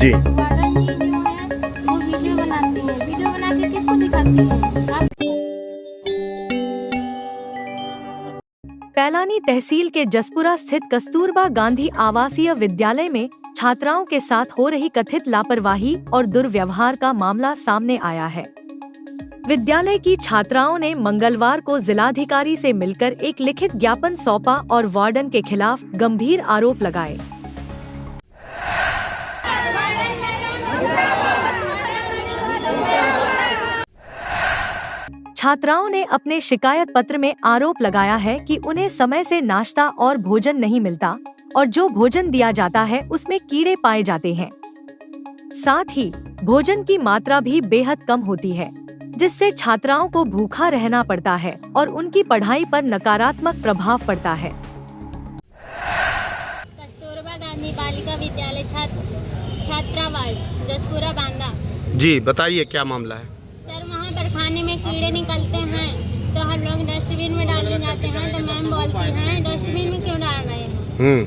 जी। Warden जी जो है वो वीडियो बनाती हैं, वीडियो बना के किसको दिखाती हैं आप? पैलानी तहसील के जसपुरा स्थित कस्तूरबा गांधी आवासीय विद्यालय में छात्राओं के साथ हो रही कथित लापरवाही और दुर्व्यवहार का मामला सामने आया है। विद्यालय की छात्राओं ने मंगलवार को जिलाधिकारी से मिलकर एक लिखित ज्ञापन सौंपा और वार्डन के खिलाफ गंभीर आरोप लगाए। छात्राओं ने अपने शिकायत पत्र में आरोप लगाया है कि उन्हें समय से नाश्ता और भोजन नहीं मिलता और जो भोजन दिया जाता है उसमें कीड़े पाए जाते हैं। साथ ही भोजन की मात्रा भी बेहद कम होती है, जिससे छात्राओं को भूखा रहना पड़ता है और उनकी पढ़ाई पर नकारात्मक प्रभाव पड़ता है। कस्तूरबा गांधी बालिका विद्यालय छात्रावास जसपुरा बांदा। जी बताइए क्या मामला है। सर वहाँ पर खाने में कीड़े निकलते हैं तो हम लोग डस्टबिन में डालने जाते हैं तो मैम बोलती हैं डस्टबिन में क्यों डाल रहे हैं,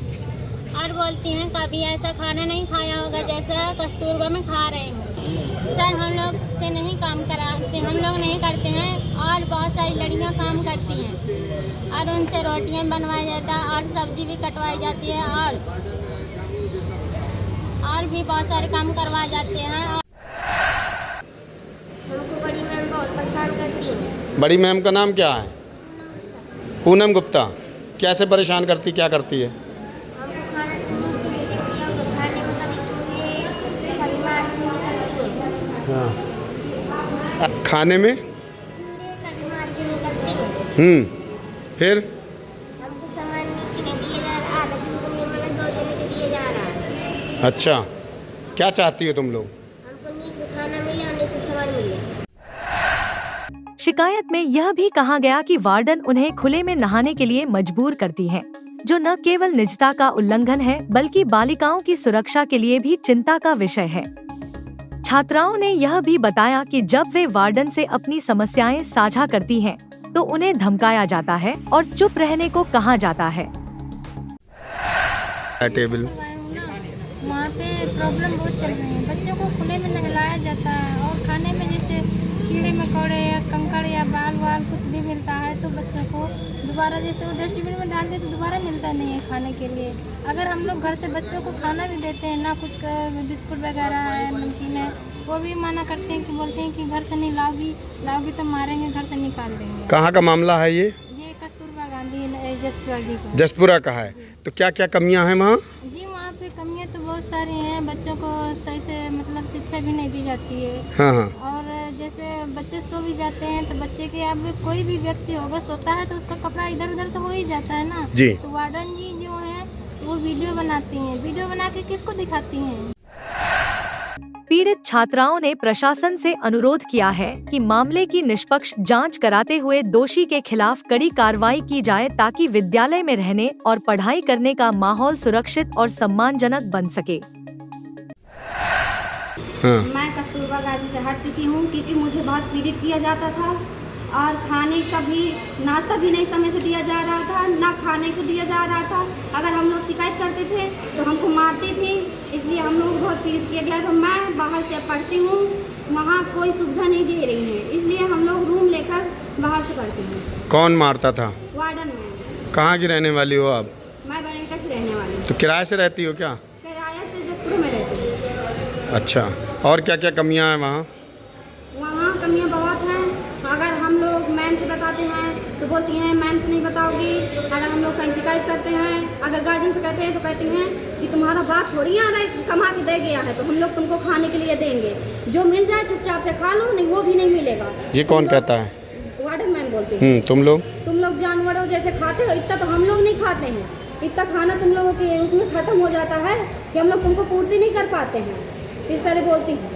और बोलती हैं कभी ऐसा खाना नहीं खाया होगा जैसा कस्तूरबा में खा रहे हो। सर हम लोग से नहीं काम कराते, हम लोग नहीं करते हैं और बहुत सारी लड़कियां काम करती हैं और उनसे रोटियां बनवाया जाता है और सब्जी भी कटवाई जाती है और भी बहुत सारे काम करवाए जाते हैं। हमको बड़ी मैम बहुत परेशान करती है। बड़ी मैम का नाम क्या है? पूनम गुप्ता। कैसे परेशान करती, क्या करती है? हमको खाना से खाने में कभी कीड़े कभी अच्छी नहीं करती है। हाँ। खाने में कभी अच्छी नहीं करती है। फिर हमको सामान नहीं दिए जा रहा, आधा दिन को मतलब 2 दिन के दिए जा रहा है। अच्छा, क्या चाहती हो तुम लोग? हमको नीक से खाना मिले और नीक से सामान मिले। शिकायत में यह भी कहा गया कि वार्डन उन्हें खुले में नहाने के लिए मजबूर करती है, जो न केवल निजता का उल्लंघन है बल्कि बालिकाओं की सुरक्षा के लिए भी चिंता का विषय है। छात्राओं ने यह भी बताया कि जब वे वार्डन से अपनी समस्याएं साझा करती हैं, तो उन्हें धमकाया जाता है और चुप रहने को कहा जाता है। टेबल वहाँ पे प्रॉब्लम बहुत चल रही है, बच्चों को खुले में नहलाया जाता है और खाने में जैसे कीड़े मकोड़े या कंकड़ या बाल वाल कुछ भी मिलता है तो बच्चों को दोबारा जैसे वो डस्टबिन में डाल देते तो दोबारा मिलता नहीं है खाने के लिए। अगर हम लोग घर से बच्चों को खाना भी देते हैं ना, कुछ बिस्कुट वगैरह है, नमकीन है, वो भी मना करते हैं कि बोलते हैं कि घर से नहीं लाओगी तो मारेंगे, घर से निकाल देंगे। कहाँ का मामला है ये? कस्तूरबा गांधी जसपुरा जी का। जसपुरा का है। तो क्या क्या कमियां हैं वहाँ? जी वहाँ पे कमियाँ तो बहुत सारी हैं, बच्चों को सही से मतलब शिक्षा भी नहीं दी जाती है। हाँ। और जैसे बच्चे सो भी जाते हैं तो बच्चे के अब कोई भी व्यक्ति होगा सोता है तो उसका कपड़ा इधर उधर तो हो ही जाता है ना जी। तो वार्डन जी जो है वो वीडियो बनाती हैं, वीडियो बना के किसको दिखाती हैं? पीड़ित छात्राओं ने प्रशासन से अनुरोध किया है कि मामले की निष्पक्ष जांच कराते हुए दोषी के खिलाफ कड़ी कार्रवाई की जाए ताकि विद्यालय में रहने और पढ़ाई करने का माहौल सुरक्षित और सम्मानजनक बन सके। मैं कस्तूरबा गांधी से हट चुकी हूँ क्योंकि मुझे बहुत पीड़ित किया जाता था और खाने का भी नाश्ता भी नहीं समय से दिया जा रहा था, ना खाने को दिया जा रहा था। अगर हम लोग शिकायत करते थे तो हमको मारते थे, इसलिए हम लोग बहुत पीड़ित किया गया। तो मैं बाहर से पढ़ती हूँ, वहाँ कोई सुविधा नहीं दे रही है, इसलिए हम लोग रूम लेकर बाहर से पढ़ते हैं। कौन मारता था? वार्डन में। कहाँ की रहने वाली हो आप? मैं बनेटा की रहने वाली हूँ। तो किराए से रहती हो क्या? किराया से जसपुर में रहती हूँ। अच्छा, और क्या क्या कमियां हैं वहाँ? वहाँ कमियाँ बहुत हैं। अगर हम लोग मैम से बताते हैं तो बोलती हैं मैम से नहीं बताओगी। अगर हम लोग कहीं शिकायत करते हैं, अगर गार्जियन से कहते हैं तो कहती हैं कि तुम्हारा बाप थोड़ी आ रहा है कमा के दे गया है तो हम लोग तुमको खाने के लिए देंगे, जो मिल जाए चुपचाप से खा लो, नहीं वो भी नहीं मिलेगा। ये कौन कहता है? वार्डन मैम बोलती हैं। तुम लोग जानवरों जैसे खाते हो, इतना तो हम लोग नहीं खाते हैं, इतना खाना तुम लोगों के उसमें ख़त्म हो जाता है कि हम लोग तुमको पूर्ति नहीं कर पाते हैं, इस तरह बोलती हैं।